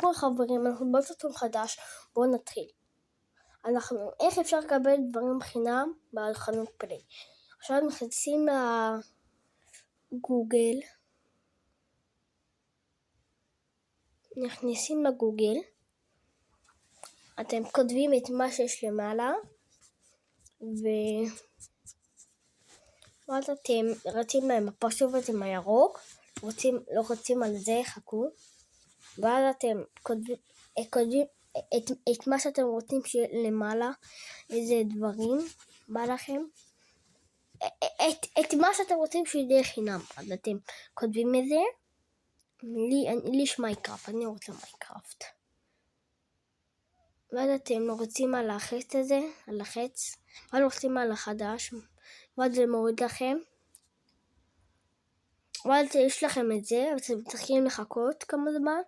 כל חברים, אנחנו בסרטון חדש, בואו נתחיל. איך אפשר לקבל דברים חינם בחנות פליי? עכשיו נכנסים לגוגל, אתם כותבים את מה שיש למעלה, ואז אתם רצים הפרצוף הזה מהירוק, לוחצים על זה, חכו, ואז אתם כותבים את מה שאתם רוצים למעלה, איזה דברים בא לכם, את מה שאתם רוצים שיהיה חינם, אז אתם כותבים את זה. לי יש מיינקראפט, אני רוצה מיינקראפט. ואז אתם רוצים על החץ הזה, ואז רוצים על החדש, ואז זה מוריד לכם, ואז יש לכם את זה, אבל אתם צריכים לחכות כמה זמן,